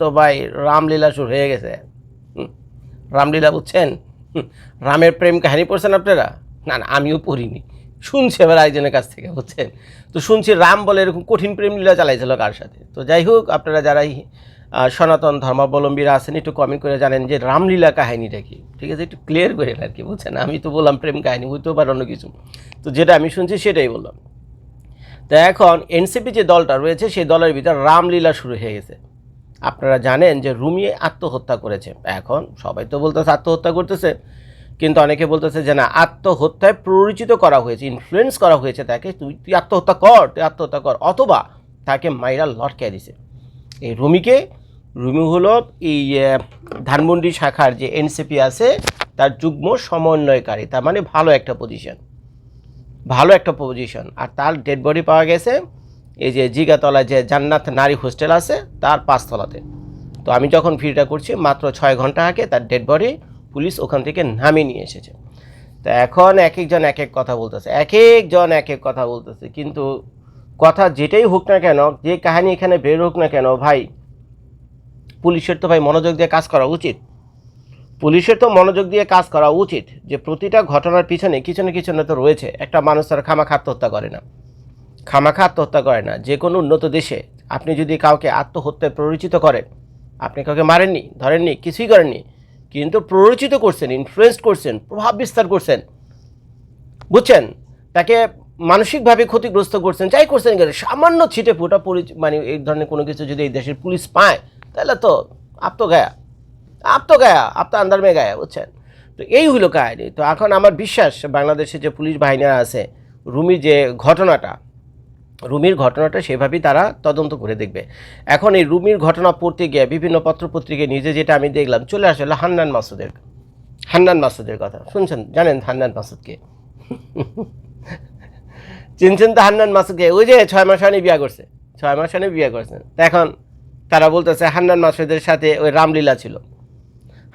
তো ভাই রামলীলা শুরু হয়ে গেছে। রামলীলা বুঝছেন? রামের প্রেম কাহিনী পড়ছেন আপনারা? না না, আমিও পড়িনি, শুনছি এবার একজনের কাছ থেকে, বুঝছেন? তো শুনছি রাম বলে এরকম কঠিন প্রেম লীলা চালাইছিল কার সাথে। তো যাই হোক, আপনারা যারা সনাতন ধর্মাবলম্বীরা আছেন একটু কমেন্ট করে জানেন যে রামলীলা কাহিনীটা কি, ঠিক আছে? একটু ক্লিয়ার করে আর কি, বুঝছেন? আমি তো বললাম প্রেম কাহিনী, হইতেও পারে অন্য কিছু। তো যেটা আমি শুনছি সেটাই বললাম। তো এখন এনসিপি যে দলটা রয়েছে সেই দলের ভিতর রামলীলা শুরু হয়ে গেছে। আপনারা জানেন যে রুমি আত্মহত্যা করেছে। এখন সবাই তো বলতেছে আত্মহত্যা করতেছে, কিন্তু অনেকে বলতেছে যে না, আত্মহত্যায় প্ররোচিত করা হয়েছে, ইনফ্লুয়েন্স করা হয়েছে তাকে, তুই আত্মহত্যা কর, তুই আত্মহত্যা কর, অথবা তাকে মাইরা লটকে দিছে এই রুমি হলো এই ধানমন্ডি শাখার যে এনসিপি আছে তার যুগ্ম সমন্বয়কারী, তার মানে ভালো একটা পজিশন। আর তার ডেড বডি পাওয়া গেছে এই যে জিগাতলায় যে জান্নাত নারী হোস্টেল আছে তার 5 তলাতে। তো আমি যখন ভিডিওটা করছি মাত্র 6 ঘন্টা আগে তার ডেড বডি পুলিশ ওখান থেকে নামিয়ে নিয়ে এসেছে। তো এখন এক একজন এক এক কথা বলতেছে, কিন্তু কথা যেটাই হোক না কেন, যে কাহিনী এখানে বের হোক না কেন ভাই, পুলিশের তো ভাই মনোযোগ দিয়ে কাজ করা উচিত। যে প্রতিটা ঘটনার পিছনে কিছু না তো রয়েছে। একটা মানুষ তার খামাখা আত্মহত্যা করে না। যে কোনো উন্নত দেশে আপনি যদি কাউকে আত্মহত্যায় প্ররোচিত করেন, আপনি কাউকে মারেননি, ধরেননি, কিছুই করেননি, কিন্তু প্ররোচিত করছেন, ইনফ্লুয়েন্স করছেন, প্রভাব বিস্তার করছেন, বুঝছেন? তাকে মানসিকভাবে ক্ষতিগ্রস্ত করছেন, যাই করছেন কেন, সামান্য ছিটে ফোটা মানে এই ধরনের কোনো কিছু যদি এই দেশের পুলিশ পায়, তাহলে তো আপ তো আন্দার মে গায়া, বুঝছেন? তো এই হলো কাহিনী। তো এখন আমার বিশ্বাস বাংলাদেশে যে পুলিশ বাহিনীরা আছে, রুমির ঘটনাটা সেভাবেই তারা তদন্ত করে দেখবে। এখন এই রুমির ঘটনা পড়তে গিয়ে বিভিন্ন পত্রপত্রিকায় নিজে যেটা আমি দেখলাম, চলে আসলে হান্নান মাসুদের কথা শুনছেন? জানেন হান্নান মাসুদকে? চিনছেন তো হান্নান মাসুদকে? ওই যে 6 মাস আগে বিয়ে করছেন। এখন তারা বলতেছে হান্নান মাসুদের সাথে ওই রামলীলা ছিল,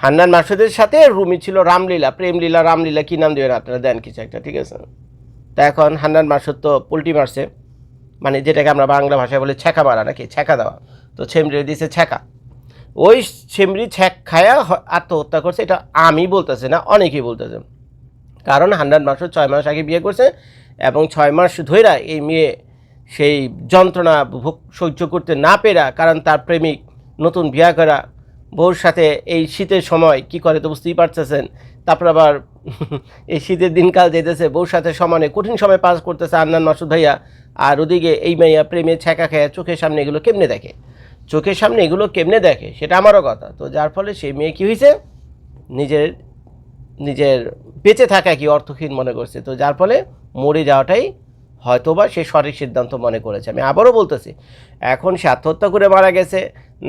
হান্নান মাসুদের সাথে রুমি ছিল রামলীলা, প্রেমলীলা, রামলীলা, কি নাম দেবেন আপনারা, দেন কিছু একটা, ঠিক আছে? তা এখন হান্নান মাসুদ তো পোল্টি মারছে, মানে যেটাকে আমরা বাংলা ভাষায় বলি ছ্যাঁকা মারা, নাকি ছ্যাঁকা দেওয়া। তো ছেমরি দিয়েছে ছ্যাঁকা, ওই ছেমরি ছ্যাঁক খায়া আত্মহত্যা করছে। এটা আমি বলতেছি না, অনেকেই বলতেছে। কারণ হান্নান মাসুদ 6 মাস আগে বিয়ে করছে এবং 6 মাস ধইরা এই মেয়ে সেই যন্ত্রণা সহ্য করতে না পেরা, কারণ তার প্রেমিক নতুন বিয়া করা বউর সাথে এই শীতের সময় কি করে তো বুঝতেই পারতেছেন। তারপর আবার এই শীতের দিনকাল যেতেছে, বউর সাথে সমানে কঠিন সময় পাস করতেছে হান্নান মাসুদ ভাইয়া। আর ওদিকে এই মেয়া প্রেমে ছ্যাঁকা খেয়া চোখের সামনে এগুলো কেমনে দেখে সেটা আমারও কথা। তো যার ফলে সেই মেয়ে কী হয়েছে, নিজের বেঁচে থাকা কি অর্থহীন মনে করছে। তো যার ফলে মরে যাওয়াটাই হয়তোবা সে সঠিক সিদ্ধান্ত মনে করেছে। আমি আবারও বলতেছি, এখন সে আত্মহত্যা করে মারা গেছে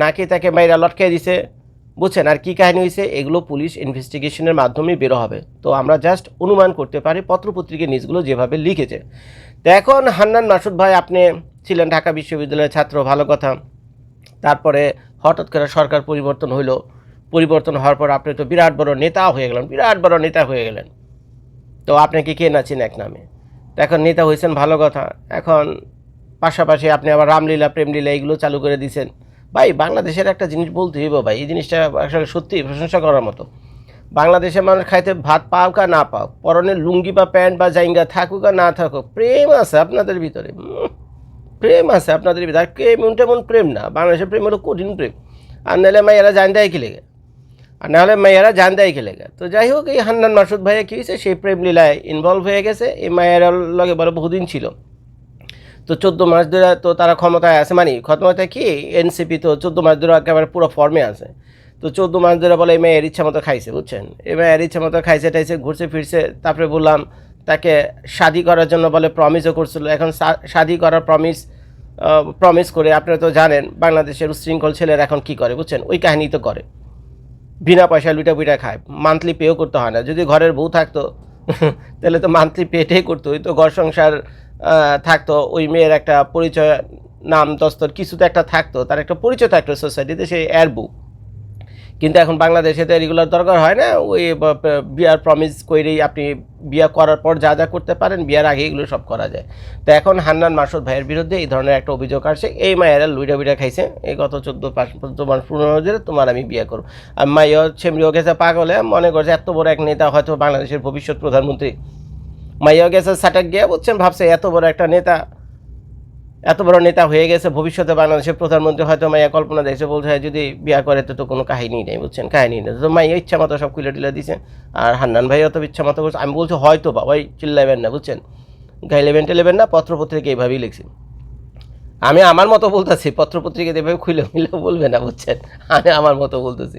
নাকি তাকে মাইরা লটকে দিছে, বুঝছেন? আর কী কাহিনী হয়েছে এগুলো পুলিশ ইনভেস্টিগেশনের মাধ্যমেই বেরো হবে। তো আমরা জাস্ট অনুমান করতে পারি পত্রপত্রিকার নিউজগুলো যেভাবে লিখেছে। তো এখন হান্নান মাসুদ ভাই, আপনি ছিলেন ঢাকা বিশ্ববিদ্যালয়ের ছাত্র, ভালো কথা। তারপরে হঠাৎ করে সরকার পরিবর্তন হওয়ার পর আপনি তো বিরাট বড় নেতা হয়ে গেলেন। তো আপনাকে কে না চিনে এক নামে। তো এখন নেতা হয়েছেন, ভালো কথা। এখন পাশাপাশি আপনি আবার রামলীলা, প্রেমলীলা এগুলো চালু করে দিয়েছেন। ভাই বাংলাদেশের একটা জিনিস বলতে হইব ভাই, এই জিনিসটা আসলে সত্যি প্রশংসা করার মতো। বাংলাদেশের মানুষ খাইতে ভাত পাওক আর না পাওক, পরনের লুঙ্গি বা প্যান্ট বা জাইঙ্গা থাকুক আর না থাকুক, প্রেম আছে আপনাদের ভিতরে, আর কেমন প্রেম না, বাংলাদেশের প্রেম হলো কঠিন প্রেম। আর নাহলে মাইয়ারা জান দেয় খেলে। তো যাই হোক, এই হান্নান মাসুদ ভাইয়া কী হয়েছে, সেই প্রেম লীলায় ইনভলভ হয়ে গেছে। এই মায়েরার লগে বলে বহুদিন ছিল। তো 14 মাস ধরে তো তারা ক্ষমতায় আছে, মানে ক্ষমতায় কি এনসিপি তো 14 মাস ধরে একেবারে পুরো ফর্মে আছে। তো 14 মাস ধরে বলে এই মেয়ের ইচ্ছা মতো খাইছে, বুঝছেন? এই মেয়ের ইচ্ছা মতো খাইছে টাইছে, ঘুরছে ফিরছে। তারপরে বললাম তাকে শাদি করার জন্য বলে প্রমিসও করছিল। এখন শাদি করার প্রমিস করে, আপনারা তো জানেন বাংলাদেশের উশৃঙ্খল ছেলেরা এখন কি করে, বুঝছেন? ওই কাহিনী তো করে, বিনা পয়সায় লুটা খায়, মান্থলি পেও করতে হয় না। যদি ঘরের বউ থাকতো তাহলে তো মান্থলি পেটাই করতো, ওই তো ঘর সংসার থাকতো, ওই মেয়ের একটা পরিচয়, নাম দস্তর কিছু তো একটা থাকতো, তার একটা পরিচয় থাকতো সোসাইটিতে, সেই এর বউ। কিন্তু এখন বাংলাদেশে তো রেগুলার দরকার হয় না, ওই বিয়ার প্রমিস করেই আপনি বিয়া করার পর যা যা করতে পারেন বিয়ার আগে এগুলো সব করা যায়। তো এখন হান্নান মাসুদ ভাইয়ের বিরুদ্ধে এই ধরনের একটা অভিযোগ আসছে, এই মায়েরা লুইটা খাইছে এই গত 14 মাস 15 দিনে তোমার আমি বিয়ে করবো। আর মাইয়া ছেমড়িও গেছে পাগলে, মনে করছে এত বড় এক নেতা হয়তো বাংলাদেশের ভবিষ্যৎ প্রধানমন্ত্রী। মাইয়াও গেছে সাটাক গিয়ে বুঝছেন, ভাবছে এত বড় একটা নেতা, এত বড় নেতা হয়ে গেছে, ভবিষ্যতে বাংলাদেশের প্রধানমন্ত্রী হয়তো মাইয়া কল্পনা দেখছে, বলছে যদি বিয়া করে তো কোনো কাহিনী নেই, বুঝছেন, কাহিনী নেই। তো মাইয়া ইচ্ছা মতো সব টিলে দিছে, আর হান্নান ভাইও তো ইচ্ছা মতো করছে। আমি বলছি হয়তো বা ওই চিল্লাবেন না, বুঝছেন, গাইলেবেন টেলেবেন না, পত্রপত্রিকা এইভাবেই লিখছি। আমি আমার মতো বলতেছি, পত্রপত্রিকা এভাবে খুলে বলবে না, বুঝছেন, আমি আমার মতো বলতেছি।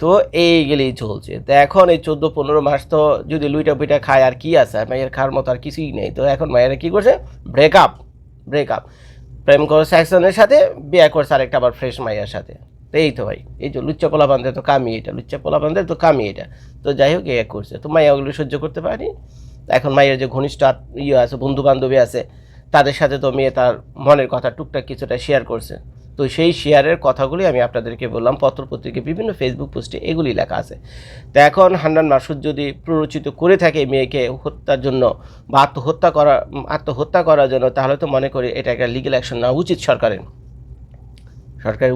তো এইগুলোই চলছে। তো এখন এই 14-15 মাস তো যদি লুইটা পিঠা খায় আর কি আছে, মাইয়ের খাওয়ার মতো আর কিছুই নেই। তো এখন মায়েরা কী করছে, ব্রেকআপ প্রেম করছে একজনের সাথে, বিয়ে করছে আরেকটা আবার ফ্রেশ মাইয়ার সাথে। তো এই তো ভাই, এই যে লুচ্চা পোলা বান্ধে তো কামি এটা, লুচ্চা পোলা বান্ধে তো কামি এটা। তো যাই হোক এ করছে, তো মাইয়া ওগুলো সহ্য করতে পারেনি। এখন মাইয়ের যে ঘনিষ্ঠ আছে, বন্ধু বান্ধবী আছে, তাদের সাথে তো মেয়ে তার মনের কথা টুকটাক কিছুটা শেয়ার করছে। তো সেই শেয়ারের কথাগুলি আমি আপনাদেরকে বললাম, পত্রপত্রিকা বিভিন্ন ফেসবুক পোস্টে এগুলি লেখা আছে। তো এখন হান্নান মাসুদ যদি প্ররোচিত করে থাকে মেয়েকে হত্যার জন্য বা আত্মহত্যা করার জন্য, তাহলে তো মনে করি এটা একটা লিগ্যাল অ্যাকশন নেওয়া উচিত সরকারের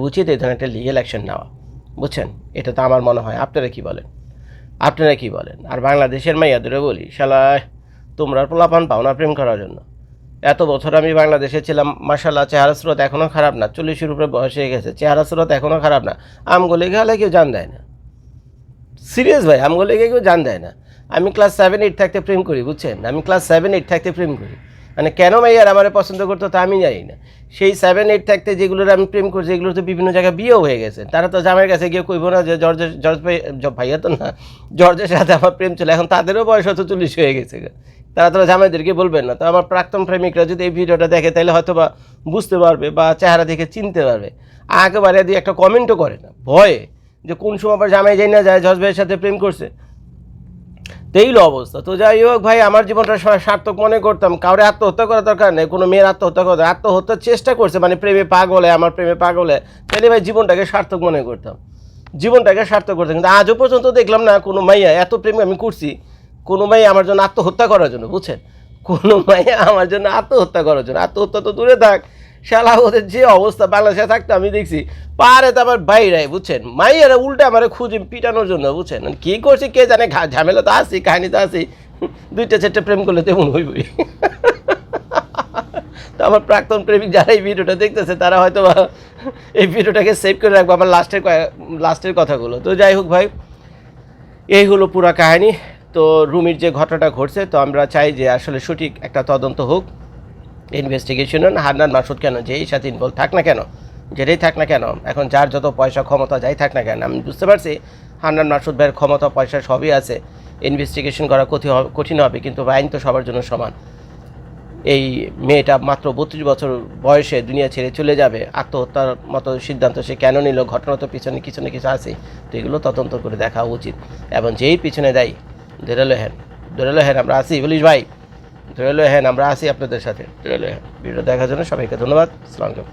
উচিত এই ধরনের একটা লিগ্যাল অ্যাকশন নেওয়া, বুঝছেন। এটা তো আমার মনে হয়। আপনারা কি বলেন? আর বাংলাদেশের মাইয়াদেরও বলি, শালা তোমরা পোলাপান পাও না প্রেম করার জন্য। এত বছর আমি বাংলাদেশে ছিলাম, মাশাআল্লাহ চেহারা স্রোত এখনও খারাপ না, 40-এর উপরে বয়স হয়ে গেছে, চেহারা স্রোত এখনও খারাপ না। আমগলে গেলে কেউ জান দেয় না, সিরিয়াস ভাই, আমগলে কেউ জান দেয় না। আমি ক্লাস 7-8 থাকতে প্রেম করি, বুঝছেন, আমি ক্লাস 7-8 থাকতে প্রেম করি। মানে কেন মাইয়ার আমার পছন্দ করতো তা আমি জানি না। সেই 7-8 থাকতে যেগুলোর আমি প্রেম করছি এগুলো তো বিভিন্ন জায়গায় বিয়েও হয়ে গেছে। তারা তো জামাইয়ের কাছে গিয়ে কইব না যে ভাইয়া তো না, জর্জের সাথে আমার প্রেম ছিল, এখন তাদেরও বয়স হয়তো 40 হয়ে গেছে। তারা তো জামাইদেরকে বলবেন না। তো আমার প্রাক্তন প্রেমিকরা যদি এই ভিডিওটা দেখে তাহলে হয়তো বা বুঝতে পারবে বা চেহারা দেখে চিনতে পারবে। একেবারে দিয়ে একটা কমেন্টও করে না ভয়ে, যে কোন সময় আবার জামাই যাই না যায় জজ ভাইয়ের সাথে প্রেম করছে। তো এইলো অবস্থা। তো যাই হোক ভাই, আমার জীবনটা সার্থক মনে করতাম। কাউরে আত্মহত্যা করার দরকার নেই, কোনো মেয়ের আত্মহত্যার চেষ্টা করছে, মানে প্রেমে পাগলে, আমার প্রেমে পাগলে, তাহলে ভাই জীবনটাকে সার্থক মনে করতাম, কিন্তু আজও পর্যন্ত দেখলাম না কোনো মাইয়া, এত প্রেম আমি করছি, কোনো মাইয়া আমার জন্য আত্মহত্যা করার জন্য, বুঝছেন, কোনো মাইয়া আমার জন্য আত্মহত্যা করার জন্য, আত্মহত্যা তো দূরে থাক, শালা ওদের যে অবস্থা বাংলাদেশে থাকতে আমি দেখছি পারে তো আমার বাইরে, বুঝছেন, মাইয়ারা উল্টে আমার খুঁজে পিটানোর জন্য, বুঝছেন, কী করছি কে জানে, ঝামেলা তো আসি, কাহিনি তো আসি, 2-4 প্রেম করলে তেমন হইবই। তো আমার প্রাক্তন প্রেমিক যারা এই ভিডিওটা দেখতেছে তারা হয়তো এই ভিডিওটাকে সেভ করে রাখবো আমার লাস্টের কথাগুলো। তো যাই হোক ভাই, এই হলো পুরা কাহিনী। তো রুমির যে ঘটনাটা ঘটছে, তো আমরা চাই যে আসলে সঠিক একটা তদন্ত হোক, ইনভেস্টিগেশন। হান্নান মাসুদ কেন যেই সাথে ইনভলভ থাক না কেন, যেটাই থাক না কেন, এখন যার যত পয়সা ক্ষমতা যাই থাক না কেন, আমি বুঝতে পারছি হান্নান মাসুদ ভাইয়ের ক্ষমতা পয়সা সবই আছে, ইনভেস্টিগেশন করা কঠিন হবে, কিন্তু আইন তো সবার জন্য সমান। এই মেয়েটা মাত্র 32 বছর বয়সে দুনিয়া ছেড়ে চলে যাবে, আত্মহত্যার মতো সিদ্ধান্ত সে কেন নিল, ঘটনা তো পিছনে কিছু না কিছু আছে। তো এগুলো তদন্ত করে দেখা উচিত, এবং যেই পিছনে দেয় ধরেলো হ্যান আমরা আসি, বলিস ভাই, ধরেলো হ্যান আমরা আসি আপনাদের সাথে, ভিডিও দেখার জন্য সবাইকে ধন্যবাদ। আসসালামু আলাইকুম।